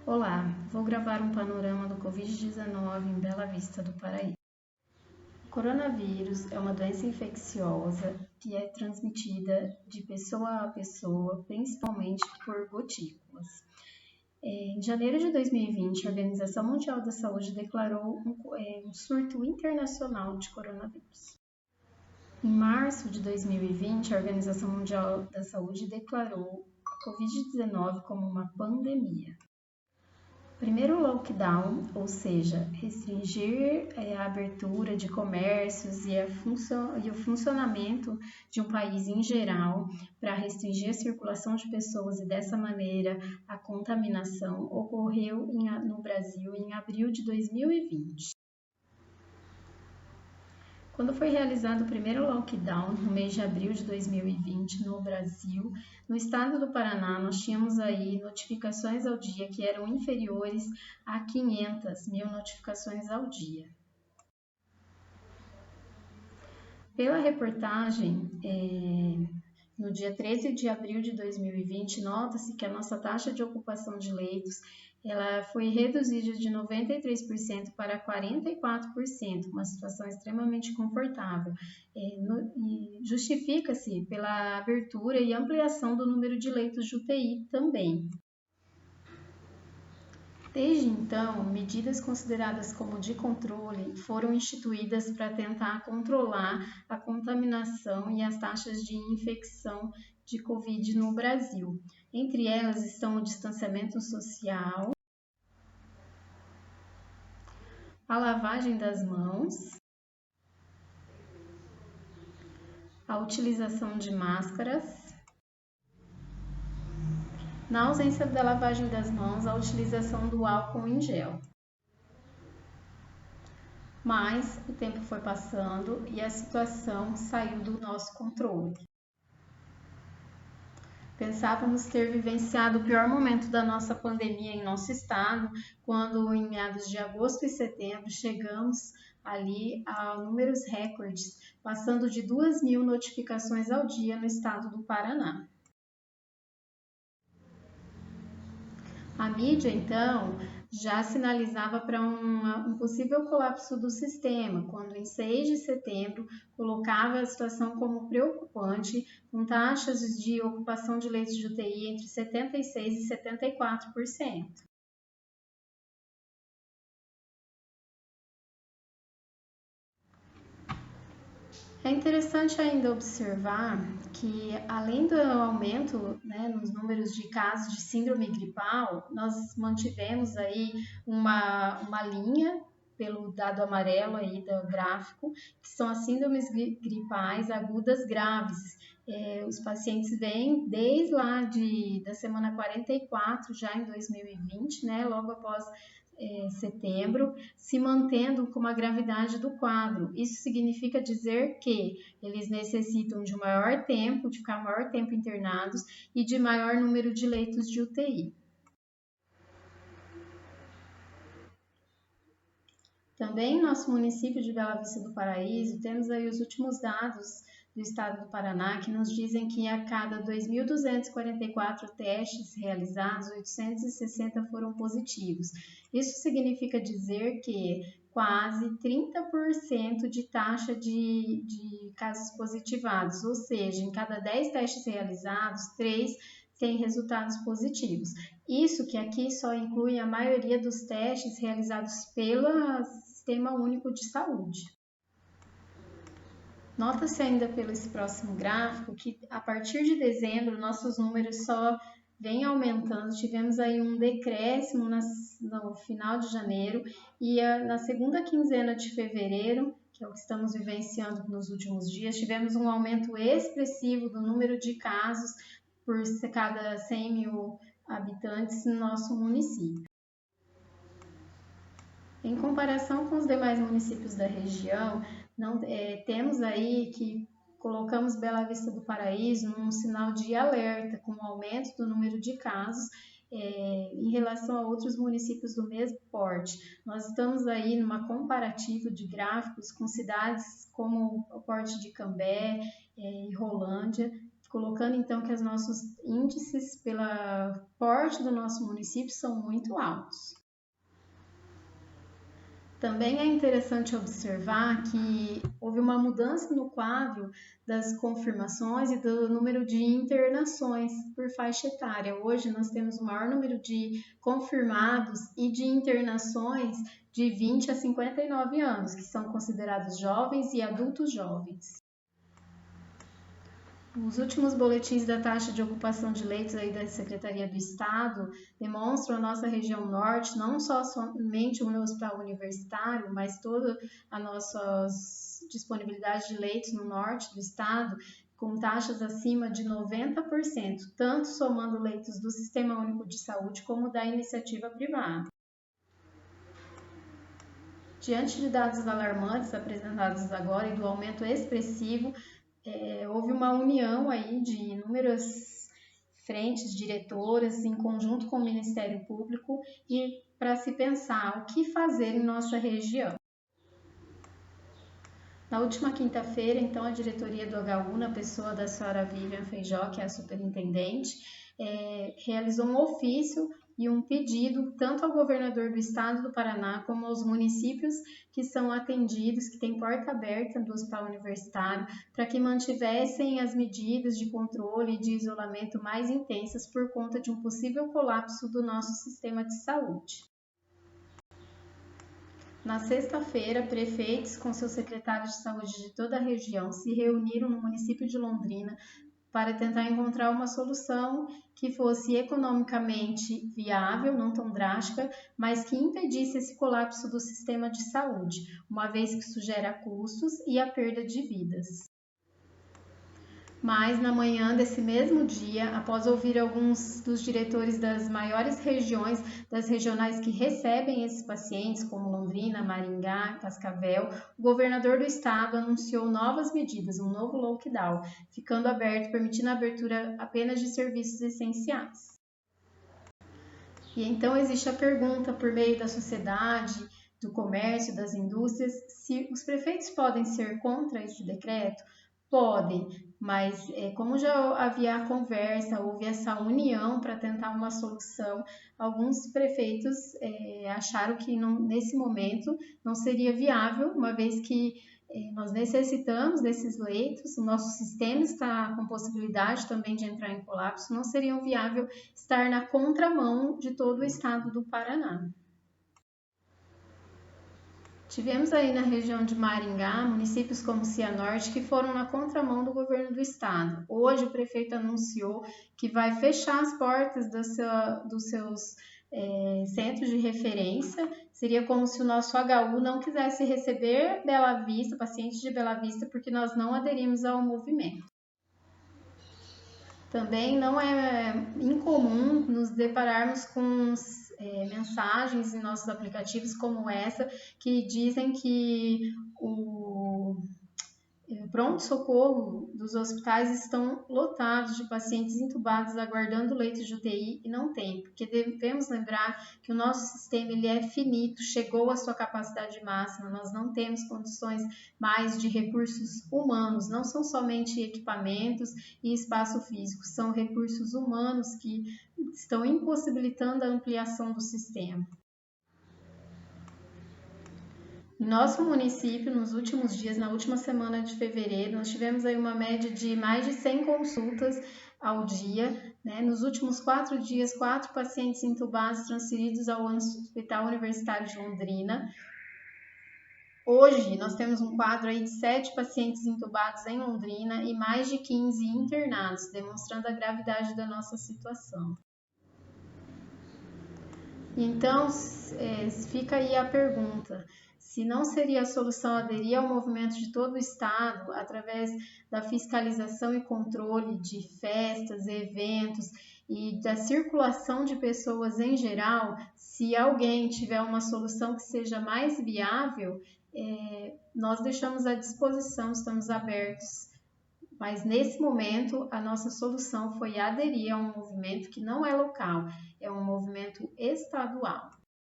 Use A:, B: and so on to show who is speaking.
A: Olá, vou gravar um panorama do Covid-19 em Bela Vista do Paraíba. O coronavírus é uma doença infecciosa que é transmitida de pessoa a pessoa, principalmente por gotículas. Em janeiro de 2020, a Organização Mundial da Saúde declarou um surto internacional de coronavírus. Em março de 2020, a Organização Mundial da Saúde declarou a Covid-19 como uma pandemia. Primeiro lockdown, ou seja, restringir a abertura de comércios e o funcionamento de um país em geral para restringir a circulação de pessoas e dessa maneira a contaminação ocorreu no Brasil em abril de 2020. Quando foi realizado o primeiro lockdown, no mês de abril de 2020, no Brasil, no estado do Paraná, nós tínhamos aí notificações ao dia que eram inferiores a 500 mil notificações ao dia. Pela reportagem, no dia 13 de abril de 2020, nota-se que a nossa taxa de ocupação de leitos ela foi reduzida de 93% para 44%, uma situação extremamente confortável. E justifica-se pela abertura e ampliação do número de leitos de UTI também. Desde então, medidas consideradas como de controle foram instituídas para tentar controlar a contaminação e as taxas de infecção de Covid no Brasil. Entre elas estão o distanciamento social, a lavagem das mãos, a utilização de máscaras, na ausência da lavagem das mãos, a utilização do álcool em gel. Mas o tempo foi passando e a situação saiu do nosso controle. Pensávamos ter vivenciado o pior momento da nossa pandemia em nosso estado, quando em meados de agosto e setembro chegamos ali a números recordes, passando de 2.000 notificações ao dia no estado do Paraná. A mídia, então, já sinalizava para um possível colapso do sistema, quando em 6 de setembro colocava a situação como preocupante, com taxas de ocupação de leitos de UTI entre 76% e 74%. É interessante ainda observar que, além do aumento nos números de casos de síndrome gripal, nós mantivemos aí uma linha pelo dado amarelo aí do gráfico, que são as síndromes gripais agudas graves. Os pacientes vêm desde lá da semana 44, já em 2020, logo após setembro, se mantendo com a gravidade do quadro. Isso significa dizer que eles necessitam de maior tempo, de ficar maior tempo internados e de maior número de leitos de UTI. Também em nosso município de Bela Vista do Paraíso, temos aí os últimos dados do estado do Paraná, que nos dizem que a cada 2.244 testes realizados, 860 foram positivos. Isso significa dizer que quase 30% de taxa de casos positivados, ou seja, em cada 10 testes realizados, 3 têm resultados positivos. Isso que aqui só inclui a maioria dos testes realizados pelo Sistema Único de Saúde. Nota-se ainda pelo esse próximo gráfico que a partir de dezembro nossos números só vêm aumentando, tivemos aí um decréscimo no final de janeiro e na segunda quinzena de fevereiro, que é o que estamos vivenciando nos últimos dias, tivemos um aumento expressivo do número de casos por cada 100 mil habitantes no nosso município. Em comparação com os demais municípios da região, temos aí que colocamos Bela Vista do Paraíso num sinal de alerta, com o aumento do número de casos em relação a outros municípios do mesmo porte. Nós estamos aí numa comparativa de gráficos com cidades como o porte de Cambé e Rolândia, colocando então que os nossos índices pela porte do nosso município são muito altos. Também é interessante observar que houve uma mudança no quadro das confirmações e do número de internações por faixa etária. Hoje nós temos o maior número de confirmados e de internações de 20 a 59 anos, que são considerados jovens e adultos jovens. Os últimos boletins da taxa de ocupação de leitos aí da Secretaria do Estado demonstram a nossa região norte, não só somente o meu hospital universitário, mas toda a nossa disponibilidade de leitos no norte do estado, com taxas acima de 90%, tanto somando leitos do Sistema Único de Saúde como da iniciativa privada. Diante de dados alarmantes apresentados agora e do aumento expressivo, houve uma união aí de inúmeras frentes diretoras em conjunto com o Ministério Público e para se pensar o que fazer em nossa região. Na última quinta-feira, então, a diretoria do HU, na pessoa da senhora Vivian Feijó, que é a superintendente, realizou um ofício e um pedido tanto ao governador do estado do Paraná como aos municípios que são atendidos, que têm porta aberta do hospital universitário, para que mantivessem as medidas de controle e de isolamento mais intensas por conta de um possível colapso do nosso sistema de saúde. Na sexta-feira, prefeitos com seus secretários de saúde de toda a região se reuniram no município de Londrina para tentar encontrar uma solução que fosse economicamente viável, não tão drástica, mas que impedisse esse colapso do sistema de saúde, uma vez que isso gera custos e a perda de vidas. Mas, na manhã desse mesmo dia, após ouvir alguns dos diretores das maiores regiões, das regionais que recebem esses pacientes, como Londrina, Maringá, Cascavel, o governador do estado anunciou novas medidas, um novo lockdown, ficando aberto, permitindo a abertura apenas de serviços essenciais. E então existe a pergunta por meio da sociedade, do comércio, das indústrias, se os prefeitos podem ser contra esse decreto? Podem, mas como já havia a conversa, houve essa união para tentar uma solução, alguns prefeitos acharam que nesse momento não seria viável, uma vez que nós necessitamos desses leitos, o nosso sistema está com possibilidade também de entrar em colapso, não seria viável estar na contramão de todo o estado do Paraná. Tivemos aí na região de Maringá, municípios como Cianorte, que foram na contramão do governo do estado. Hoje o prefeito anunciou que vai fechar as portas dos seus centros de referência. Seria como se o nosso HU não quisesse receber Bela Vista, pacientes de Bela Vista, porque nós não aderimos ao movimento. Também não é incomum nos depararmos com mensagens em nossos aplicativos como essa, que dizem que o pronto-socorro dos hospitais estão lotados de pacientes entubados aguardando leitos de UTI e não tem, porque devemos lembrar que o nosso sistema ele é finito, chegou à sua capacidade máxima, nós não temos condições mais de recursos humanos, não são somente equipamentos e espaço físico, são recursos humanos que estão impossibilitando a ampliação do sistema. Em nosso município, nos últimos dias, na última semana de fevereiro, nós tivemos aí uma média de mais de 100 consultas ao dia, né? Nos últimos 4 dias, 4 pacientes entubados transferidos ao Hospital Universitário de Londrina. Hoje, nós temos um quadro aí de 7 pacientes entubados em Londrina e mais de 15 internados, demonstrando a gravidade da nossa situação. Então, fica aí a pergunta. Se não seria a solução aderir ao movimento de todo o estado através da fiscalização e controle de festas, eventos e da circulação de pessoas em geral, se alguém tiver uma solução que seja mais viável, nós deixamos à disposição, estamos abertos. Mas nesse momento a nossa solução foi aderir a um movimento que não é local, é um movimento estadual.